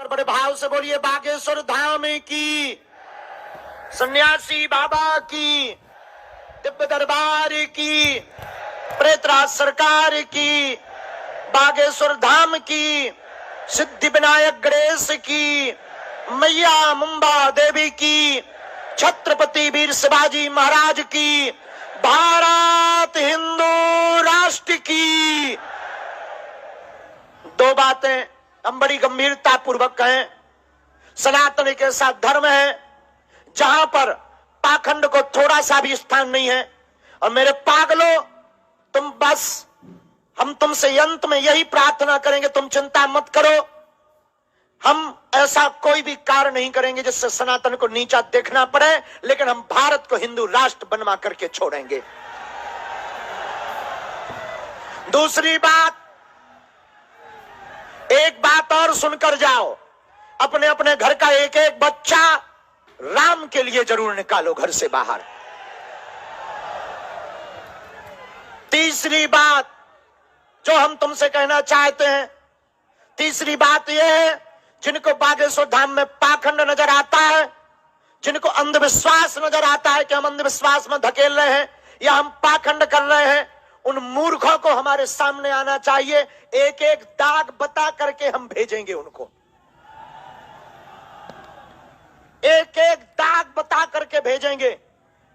बड़े भाव से बोलिए बागेश्वर धाम की, सन्यासी बाबा की, दिव्य दरबार की, प्रेतराज सरकार की, बागेश्वर धाम की, सिद्धि विनायक गणेश की, मैया मुंबा देवी की, छत्रपति वीर शिवाजी महाराज की, भारत हिंदू राष्ट्र की। दो बातें हम बड़ी गंभीरता पूर्वक कहें। सनातन एक ऐसा धर्म है जहां पर पाखंड को थोड़ा सा भी स्थान नहीं है। और मेरे पागलों, तुम बस, हम तुमसे अंत में यही प्रार्थना करेंगे, तुम चिंता मत करो। हम ऐसा कोई भी कार्य नहीं करेंगे जिससे सनातन को नीचा देखना पड़े, लेकिन हम भारत को हिंदू राष्ट्र बनवा करके छोड़ेंगे। दूसरी बात, एक बात और सुनकर जाओ, अपने अपने घर का एक एक बच्चा राम के लिए जरूर निकालो घर से बाहर। तीसरी बात जो हम तुमसे कहना चाहते हैं, तीसरी बात यह है, जिनको बागेश्वर धाम में पाखंड नजर आता है, जिनको अंधविश्वास नजर आता है कि हम अंधविश्वास में धकेल रहे हैं या हम पाखंड कर रहे हैं, उन मूर्खों को हमारे सामने आना चाहिए। एक एक दाग बता करके हम भेजेंगे उनको, एक एक दाग बता करके भेजेंगे।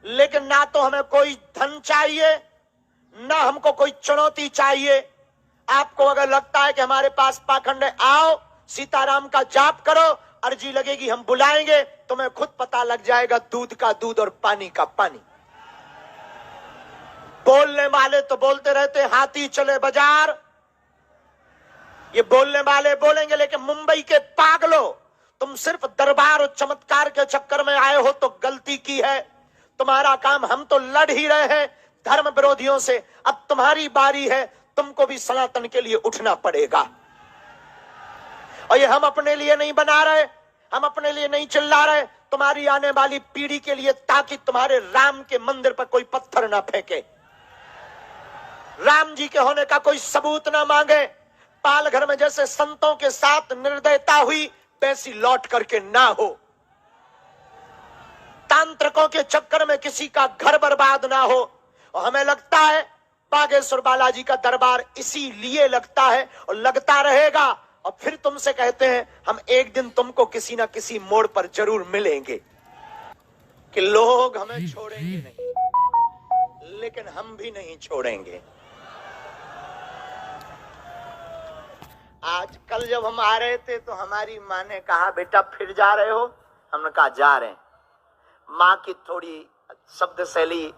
लेकिन ना तो हमें कोई धन चाहिए, ना हमको कोई चुनौती चाहिए। आपको अगर लगता है कि हमारे पास पाखंड है, आओ सीताराम का जाप करो, अर्जी लगेगी हम बुलाएंगे, तुम्हें खुद पता लग जाएगा दूध का दूध और पानी का पानी। बोलने वाले तो बोलते रहते, हाथी चले बाजार, ये बोलने वाले बोलेंगे, लेकिन मुंबई के पागलों, तुम सिर्फ दरबार और चमत्कार के चक्कर में आए हो तो गलती की है। तुम्हारा काम, हम तो लड़ ही रहे हैं धर्म विरोधियों से, अब तुम्हारी बारी है, तुमको भी सनातन के लिए उठना पड़ेगा। और ये हम अपने लिए नहीं बना रहे, हम अपने लिए नहीं चिल्ला रहे, तुम्हारी आने वाली पीढ़ी के लिए, ताकि तुम्हारे राम के मंदिर पर कोई पत्थर ना फेंके, राम जी के होने का कोई सबूत ना मांगे। पालघर में जैसे संतों के साथ निर्दयता हुई, वैसी लौट करके ना हो। तांत्रिकों के चक्कर में किसी का घर बर्बाद ना हो। और हमें लगता है बागेश्वर बालाजी का दरबार इसीलिए लगता है और लगता रहेगा। और फिर तुमसे कहते हैं, हम एक दिन तुमको किसी ना किसी मोड़ पर जरूर मिलेंगे, कि लोग हमें छोड़ेंगे नहीं, लेकिन हम भी नहीं छोड़ेंगे। आज कल जब हम आ रहे थे तो हमारी माँ ने कहा, बेटा फिर जा रहे हो? हमने कहा जा रहे हैं। माँ की थोड़ी शब्द शैली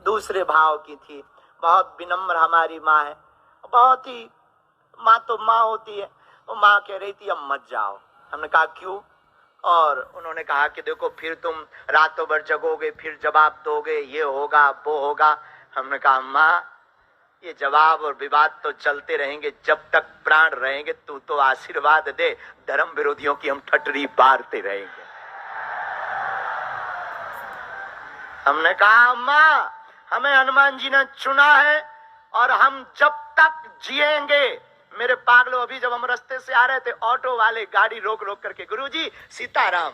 दूसरे भाव की थी, बहुत विनम्र हमारी माँ है, बहुत ही, माँ तो माँ होती है। तो माँ कह रही थी अब मत जाओ। हमने कहा क्यों? और उन्होंने कहा कि देखो फिर तुम रातों भर जगोगे, फिर जवाब दोगे, ये होगा वो होगा। हमने कहा माँ, ये जवाब और विवाद तो चलते रहेंगे जब तक प्राण रहेंगे, तू तो आशीर्वाद दे, धर्म विरोधियों की हम ठटरी बारते रहेंगे। हमने कहा माँ, हमें हनुमान जी ने चुना है और हम जब तक जिएंगे। मेरे पागलों, अभी जब हम रास्ते से आ रहे थे, ऑटो वाले गाड़ी रोक रोक करके, गुरुजी सीताराम,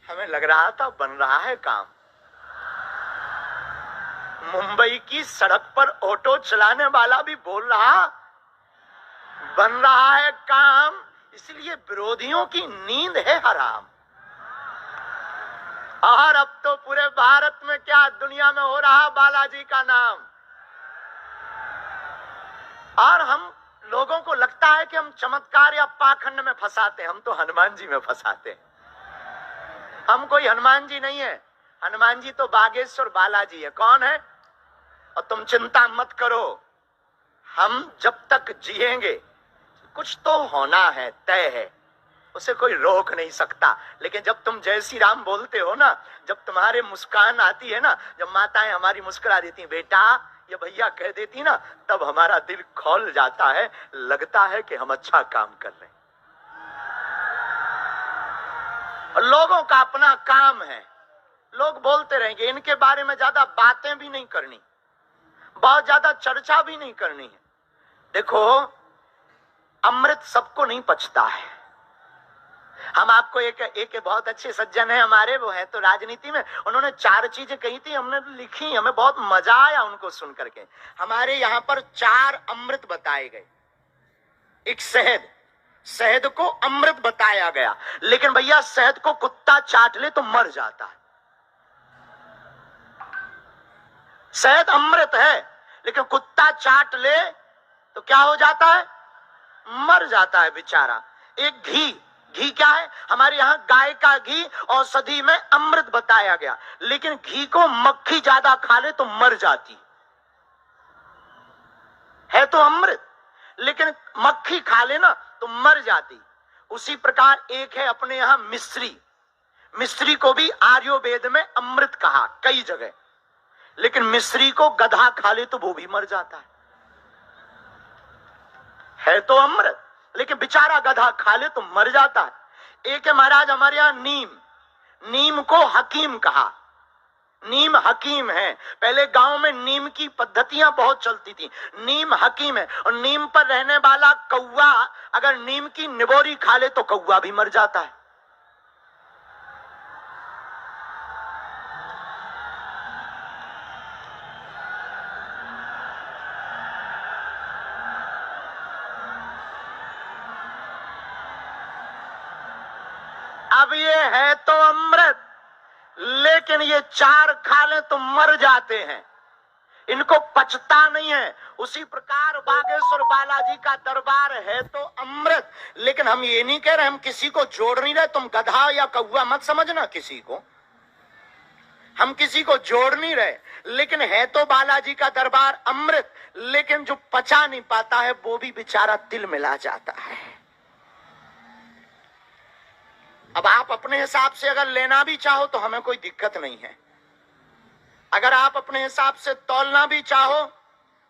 हमें लग रहा था बन रहा है काम। मुंबई की सड़क पर ऑटो चलाने वाला भी बोल रहा बन रहा है काम, इसलिए विरोधियों की नींद है हराम। और अब तो पूरे भारत में क्या दुनिया में हो रहा बालाजी का नाम। और हम लोगों को लगता है कि हम चमत्कार या पाखंड में फंसाते, हम तो हनुमान जी में फंसाते। हम कोई हनुमान जी नहीं है, हनुमान जी तो बागेश्वर बालाजी है। कौन है? और तुम चिंता मत करो, हम जब तक जिएंगे कुछ तो होना है, तय है, उसे कोई रोक नहीं सकता। लेकिन जब तुम जय श्री राम बोलते हो ना, जब तुम्हारे मुस्कान आती है ना, जब माताएं हमारी मुस्कुरा देती बेटा ये भैया कह देती ना, तब हमारा दिल खौल जाता है, लगता है कि हम अच्छा काम कर रहे हैं। और लोगों का अपना काम है, लोग बोलते रहेंगे, इनके बारे में ज्यादा बातें भी नहीं करनी, बहुत ज्यादा चर्चा भी नहीं करनी है। देखो, अमृत सबको नहीं पचता है, हम आपको एक बहुत अच्छे सज्जन है हमारे, वो है तो राजनीति में, उन्होंने 4 चीजें कही थी, हमने लिखी, हमें बहुत मजा आया उनको सुन करके। हमारे यहाँ पर 4 अमृत बताए गए। एक शहद, शहद को अमृत बताया गया, लेकिन भैया शहद को कुत्ता चाट ले तो मर जाता है। शहद अमृत है, लेकिन कुत्ता चाट ले तो क्या हो जाता है? मर जाता है बेचारा। एक घी, घी क्या है? हमारे यहाँ गाय का घी औषधि में अमृत बताया गया, लेकिन घी को मक्खी ज्यादा खा ले तो मर जाती है तो अमृत, लेकिन मक्खी खा ले ना तो मर जाती। उसी प्रकार एक है अपने यहाँ मिश्री, मिश्री को भी आयुर्वेद में अमृत कहा कई जगह, लेकिन मिश्री को गधा खा ले तो वो भी मर जाता है तो अमृत, लेकिन बेचारा गधा खा ले तो मर जाता है। एक है महाराज हमारे यहाँ नीम, नीम को हकीम कहा, नीम हकीम है। पहले गांव में नीम की पद्धतियां बहुत चलती थी, नीम हकीम है। और नीम पर रहने वाला कौवा अगर नीम की निबोरी खा ले तो कौवा भी मर जाता है। अब ये है तो अमृत, लेकिन ये 4 खा ले तो मर जाते हैं, इनको पचता नहीं है। उसी प्रकार बागेश्वर बालाजी का दरबार है तो अमृत, लेकिन हम ये नहीं कह रहे, हम किसी को जोड़ नहीं रहे। तुम गधा या कौवा मत समझना किसी को, हम किसी को जोड़ नहीं रहे, लेकिन है तो बालाजी का दरबार अमृत, लेकिन जो पचा नहीं पाता है वो भी बेचारा तिल मिला जाता है। अब आप अपने हिसाब से अगर लेना भी चाहो तो हमें कोई दिक्कत नहीं है, अगर आप अपने हिसाब से तौलना भी चाहो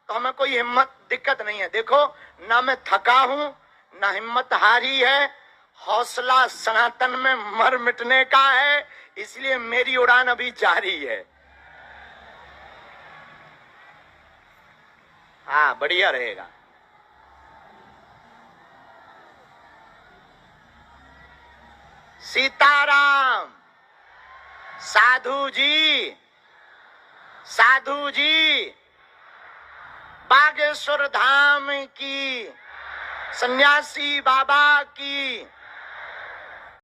तो हमें कोई हिम्मत दिक्कत नहीं है। देखो ना मैं थका हूं ना हिम्मत हारी है, हौसला सनातन में मर मिटने का है, इसलिए मेरी उड़ान अभी जारी है। हाँ बढ़िया रहेगा। सीताराम। साधु जी, साधु जी, बागेश्वर धाम की, सन्यासी बाबा की।